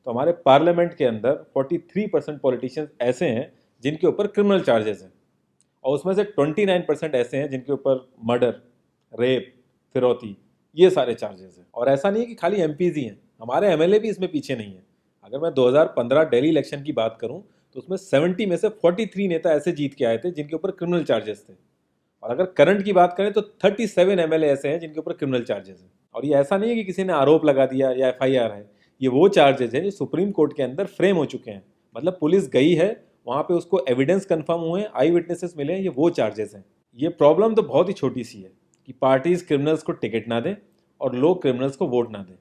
तो हमारे पार्लियामेंट के अंदर 43% पॉलिटिशियंस ऐसे हैं जिनके ऊपर क्रिमिनल चार्जेस हैं, और उसमें से 29% ऐसे हैं जिनके ऊपर मर्डर, रेप, फिरौती, ये सारे चार्जेस हैं। और ऐसा नहीं है कि खाली एमपीज ही हैं, हमारे एमएलए भी इसमें पीछे नहीं है। अगर मैं 2015 दिल्ली इलेक्शन की बात करूं तो उसमें 70 में से 43 नेता ऐसे जीत के आए थे जिनके ऊपर क्रिमिनल चार्जेस थे। और अगर करंट की बात करें तो 37 एमएलए ऐसे हैं जिनके ऊपर क्रिमिनल चार्जेस हैं। और ये ऐसा नहीं है कि किसी ने आरोप लगा दिया या एफआईआर है, ये वो चार्जेस हैं जो सुप्रीम कोर्ट के अंदर फ्रेम हो चुके हैं। मतलब पुलिस गई है वहां पे, उसको एविडेंस कंफर्म हुए हैं, आई विटनेसेस मिले हैं, ये वो चार्जेस हैं। ये प्रॉब्लम तो बहुत ही छोटी सी है कि पार्टीज क्रिमिनल्स को टिकट ना दें और लोग क्रिमिनल्स को वोट ना दें,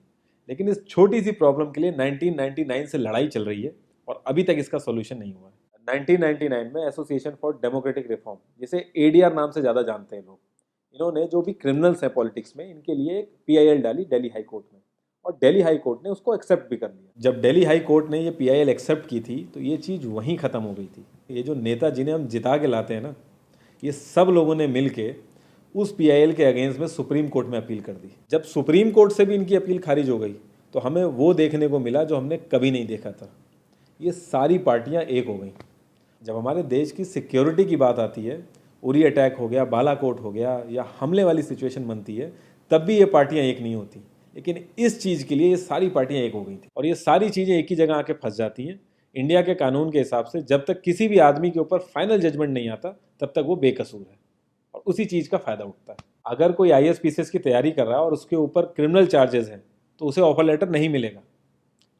लेकिन इस छोटी सी प्रॉब्लम के लिए 1999 से लड़ाई चल रही है और अभी तक इसका सोल्यूशन नहीं हुआ है। 1999 में एसोसिएशन फॉर डेमोक्रेटिक रिफॉर्म, जिसे एडीआर नाम से ज़्यादा जानते हैं लोग, इन्होंने जो भी क्रिमिनल्स हैं पॉलिटिक्स में, इनके लिए एक पीआईएल डाली दिल्ली हाई कोर्ट में, और दिल्ली हाई कोर्ट ने उसको एक्सेप्ट भी कर लिया। जब दिल्ली हाई कोर्ट ने ये पीआईएल एक्सेप्ट की थी तो ये चीज़ वहीं ख़त्म हो गई थी। ये जो नेता जिन्हें हम जिता के लाते हैं ना, ये सब लोगों ने मिल के उस पीआईएल के अगेंस्ट में सुप्रीम कोर्ट में अपील कर दी। जब सुप्रीम कोर्ट से भी इनकी अपील खारिज हो गई तो हमें वो देखने को मिला जो हमने कभी नहीं देखा था, ये सारी पार्टियां एक हो गई। जब हमारे देश की सिक्योरिटी की बात आती है, उरी अटैक हो गया, बालाकोट हो गया, या हमले वाली सिचुएशन बनती है, तब भी ये पार्टियां एक नहीं होती। लेकिन इस चीज़ के लिए ये सारी पार्टियां एक हो गई थी, और ये सारी चीज़ें एक ही जगह आके फंस जाती हैं। इंडिया के कानून के हिसाब से जब तक किसी भी आदमी के ऊपर फाइनल जजमेंट नहीं आता तब तक वो बेकसूर है, और उसी चीज़ का फ़ायदा उठता है। अगर कोई आईएएस की तैयारी कर रहा है और उसके ऊपर क्रिमिनल चार्जेस हैं तो उसे ऑफर लेटर नहीं मिलेगा,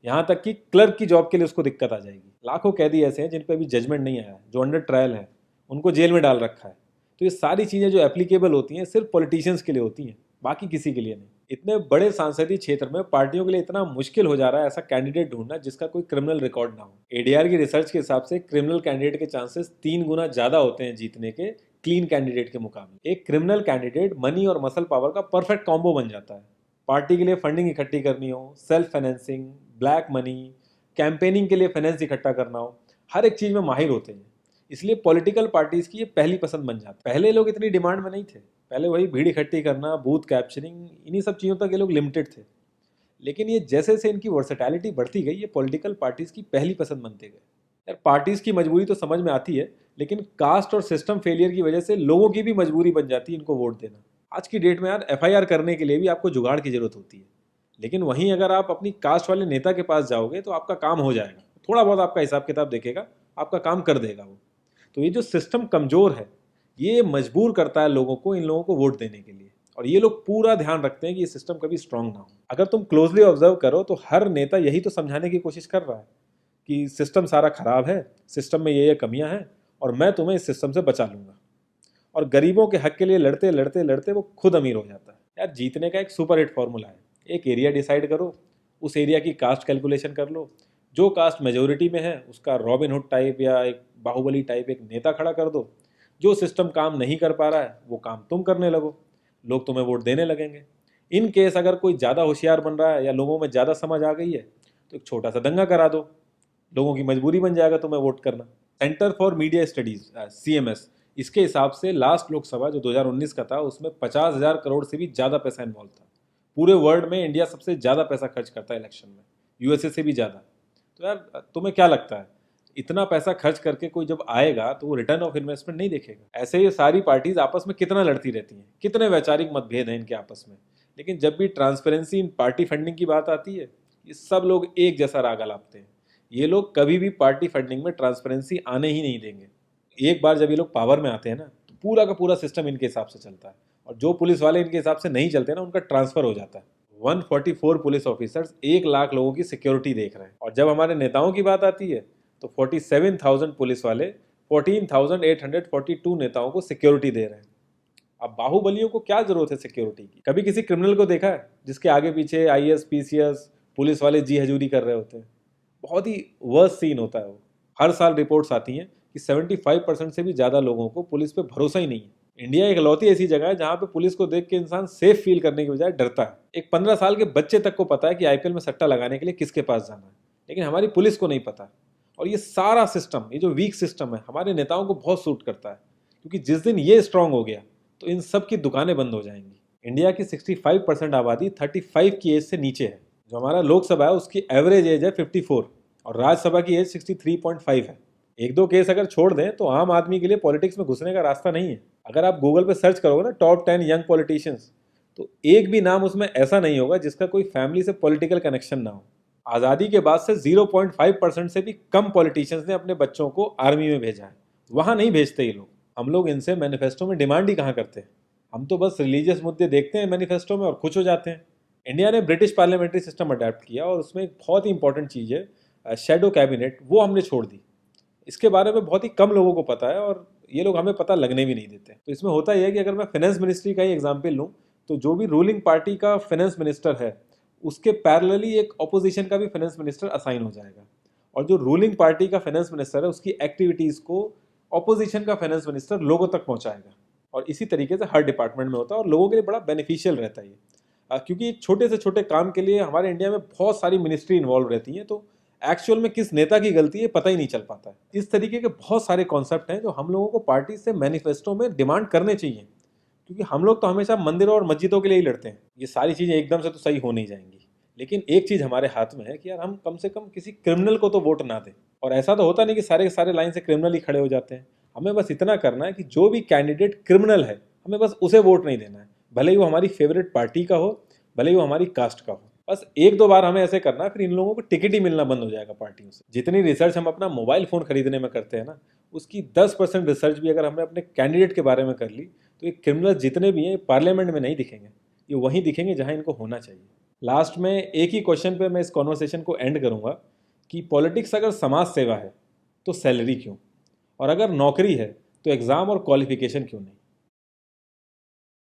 यहाँ तक कि क्लर्क की जॉब के लिए उसको दिक्कत आ जाएगी। लाखों कैदी ऐसे हैं जिन पर अभी जजमेंट नहीं आया है, जो अंडर ट्रायल है, उनको जेल में डाल रखा है। तो ये सारी चीज़ें जो एप्लीकेबल होती हैं सिर्फ पॉलिटिशियंस के लिए होती हैं, बाकी किसी के लिए नहीं। इतने बड़े सांसदीय क्षेत्र में पार्टियों के लिए इतना मुश्किल हो जा रहा है ऐसा कैंडिडेट ढूंढना जिसका कोई क्रिमिनल रिकॉर्ड ना हो। एडीआर की रिसर्च के हिसाब से क्रिमिनल कैंडिडेट के चांसेस 3 गुना ज़्यादा होते हैं जीतने के क्लीन कैंडिडेट के मुकाबले। एक क्रिमिनल कैंडिडेट मनी और मसल पावर का परफेक्ट कॉम्बो बन जाता है। पार्टी के लिए फंडिंग इकट्ठी करनी हो, self financing, black money, campaigning के लिए फाइनेंस इकट्ठा करना हो, हर एक चीज़ में माहिर होते हैं। इसलिए पॉलिटिकल पार्टीज़ की ये पहली पसंद बन जाती है। पहले लोग इतनी डिमांड में नहीं थे, पहले वही भीड़ इकट्ठी करना, बूथ कैप्चरिंग, इन्हीं सब चीज़ों तक ये लोग लिमिटेड थे। लेकिन ये जैसे जैसे इनकी वर्सेटैलिटी बढ़ती गई, ये पॉलिटिकल पार्टीज़ की पहली पसंद बनते गए। यार पार्टीज़ की मजबूरी तो समझ में आती है, लेकिन कास्ट और सिस्टम फेलियर की वजह से लोगों की भी मजबूरी बन जाती है इनको वोट देना। आज की डेट में यार एफआईआर करने के लिए भी आपको जुगाड़ की जरूरत होती है, लेकिन वहीं अगर आप अपनी कास्ट वाले नेता के पास जाओगे तो आपका काम हो जाएगा, थोड़ा बहुत आपका हिसाब किताब देखेगा, आपका काम कर देगा वो। तो ये जो सिस्टम कमज़ोर है, ये मजबूर करता है लोगों को इन लोगों को वोट देने के लिए, और ये लोग पूरा ध्यान रखते हैं कि ये सिस्टम कभी स्ट्रांग ना हो। अगर तुम क्लोजली ऑब्जर्व करो तो हर नेता यही तो समझाने की कोशिश कर रहा है कि सिस्टम सारा खराब है, सिस्टम में ये कमियां हैं, और मैं तुम्हें इस सिस्टम से बचा लूंगा। और गरीबों के हक के लिए लड़ते लड़ते लड़ते वो खुद अमीर हो जाता है। यार जीतने का एक सुपर हिट फॉर्मूला है, एक एरिया डिसाइड करो, उस एरिया की कास्ट कैलकुलेशन कर लो, जो कास्ट मेजोरिटी में है उसका रॉबिन हुड टाइप या एक बाहुबली टाइप एक नेता खड़ा कर दो। जो सिस्टम काम नहीं कर पा रहा है वो काम तुम करने लगो, लोग तुम्हें वोट देने लगेंगे। इन केस अगर कोई ज़्यादा होशियार बन रहा है या लोगों में ज़्यादा समझ आ गई है तो एक छोटा सा दंगा करा दो, लोगों की मजबूरी बन जाएगा तुम्हें वोट करना। Centre for media studies CMS, इसके हिसाब से लास्ट लोकसभा जो 2019 का था उसमें 50,000 करोड़ से भी ज़्यादा पैसा इन्वॉल्व था। पूरे वर्ल्ड में इंडिया सबसे ज़्यादा पैसा खर्च करता है इलेक्शन में, यूएसए से भी ज़्यादा। तो यार तुम्हें क्या लगता है, इतना पैसा खर्च करके कोई जब आएगा तो वो रिटर्न ऑफ इन्वेस्टमेंट नहीं देखेगा? ऐसे ये सारी पार्टीज आपस में कितना लड़ती रहती हैं, कितने वैचारिक मतभेद हैं इनके आपस में, लेकिन जब भी ट्रांसपेरेंसी इन पार्टी फंडिंग की बात आती है ये सब लोग एक जैसा राग अलापते हैं। ये लोग कभी भी पार्टी फंडिंग में ट्रांसपेरेंसी आने ही नहीं देंगे। एक बार जब ये लोग पावर में आते हैं ना तो पूरा का पूरा सिस्टम इनके हिसाब से चलता है, और जो पुलिस वाले इनके हिसाब से नहीं चलते ना उनका ट्रांसफर हो जाता है। 144 पुलिस ऑफिसर्स 1 लाख लोगों की सिक्योरिटी देख रहे हैं, और जब हमारे नेताओं की बात आती है तो 47,000 पुलिस वाले 14,842 नेताओं को सिक्योरिटी दे रहे हैं। अब बाहुबलियों को क्या जरूरत है सिक्योरिटी की? कभी किसी क्रिमिनल को देखा है जिसके आगे पीछे आईएएस पीसीएस पुलिस वाले जी हजूरी कर रहे होते हैं? बहुत ही वर्स्ट सीन होता है वो। हर साल रिपोर्ट्स आती हैं कि 75% से भी ज़्यादा लोगों को पुलिस पे भरोसा ही नहीं है। इंडिया एक लौती ऐसी जगह है जहाँ पे पुलिस को देख के इंसान सेफ फील करने की बजाय डरता है। एक 15 साल के बच्चे तक को पता है कि आईपीएल में सट्टा लगाने के लिए किसके पास जाना है, लेकिन हमारी पुलिस को नहीं पता। और ये सारा सिस्टम, ये जो वीक सिस्टम है, हमारे नेताओं को बहुत सूट करता है, क्योंकि जिस दिन ये स्ट्रांग हो गया तो इन सब की दुकानें बंद हो जाएंगी। इंडिया की 65% आबादी 35 की एज से नीचे है। जो हमारा लोकसभा है उसकी एवरेज एज है 54 और राज्यसभा की एज 63.5 है। एक दो केस अगर छोड़ दें तो आम आदमी के लिए पॉलिटिक्स में घुसने का रास्ता नहीं है। अगर आप गूगल पे सर्च करोगे ना टॉप 10 यंग पॉलिटिशियंस, तो एक भी नाम उसमें ऐसा नहीं होगा जिसका कोई फैमिली से पॉलिटिकल कनेक्शन ना हो। आज़ादी के बाद से 0.5% से भी कम पॉलिटिशियंस ने अपने बच्चों को आर्मी में भेजा है। वहाँ नहीं भेजते ये लोग। हम लोग इनसे मैनिफेस्टो में डिमांड ही कहाँ करते हैं। हम तो बस रिलीजियस मुद्दे देखते हैं मैनिफेस्टो में और खुश हो जाते हैं। इंडिया ने ब्रिटिश पार्लियामेंट्री सिस्टम अडेप्ट किया और उसमें एक बहुत ही इंपॉर्टेंट चीज़ है शेडो कैबिनेट, वो हमने छोड़ दी। इसके बारे में बहुत ही कम लोगों को पता है और ये लोग हमें पता लगने भी नहीं देते। तो इसमें होता यह है कि अगर मैं फाइनेंस मिनिस्ट्री का ही एग्जाम्पल लूँ तो जो भी रूलिंग पार्टी का फाइनेंस मिनिस्टर है उसके पैरेलली एक ऑपोजिशन का भी फाइनेंस मिनिस्टर असाइन हो जाएगा और जो रूलिंग पार्टी का फाइनेंस मिनिस्टर है उसकी एक्टिविटीज़ को ऑपोजिशन का फाइनेंस मिनिस्टर लोगों तक पहुंचाएगा। और इसी तरीके से हर डिपार्टमेंट में होता है और लोगों के लिए बड़ा बेनिफिशियल रहता है ये। क्योंकि एक छोटे से छोटे काम के लिए हमारे इंडिया में बहुत सारी मिनिस्ट्री इन्वॉल्व रहती हैं, तो एक्चुअल में किस नेता की गलती है पता ही नहीं चल पाता है। इस तरीके के बहुत सारे कॉन्सेप्ट हैं जो हम लोगों को पार्टी से मैनिफेस्टो में डिमांड करने चाहिए, क्योंकि हम लोग तो हमेशा मंदिरों और मस्जिदों के लिए ही लड़ते हैं। ये सारी चीज़ें एकदम से तो सही हो नहीं जाएंगी, लेकिन एक चीज़ हमारे हाथ में है कि यार हम कम से कम किसी क्रिमिनल को तो वोट ना दें। और ऐसा तो होता नहीं कि सारे के सारे लाइन से क्रिमिनल ही खड़े हो जाते हैं। हमें बस इतना करना है कि जो भी कैंडिडेट क्रिमिनल है हमें बस उसे वोट नहीं देना है, भले ही वो हमारी फेवरेट पार्टी का हो, भले ही वो हमारी कास्ट का हो। बस एक दो बार हमें ऐसे करना है, फिर इन लोगों को टिकट ही मिलना बंद हो जाएगा पार्टियों से। जितनी रिसर्च हम अपना मोबाइल फ़ोन खरीदने में करते हैं ना, उसकी 10% रिसर्च भी अगर हमने अपने कैंडिडेट के बारे में कर ली तो ये क्रिमिनल जितने भी हैं पार्लियामेंट में नहीं दिखेंगे, ये वहीं दिखेंगे जहाँ इनको होना चाहिए। लास्ट में एक ही क्वेश्चन पे मैं इस कॉन्वर्सेशन को एंड करूँगा कि पॉलिटिक्स अगर समाज सेवा है तो सैलरी क्यों, और अगर नौकरी है तो एग्ज़ाम और क्वालिफिकेशन क्यों नहीं।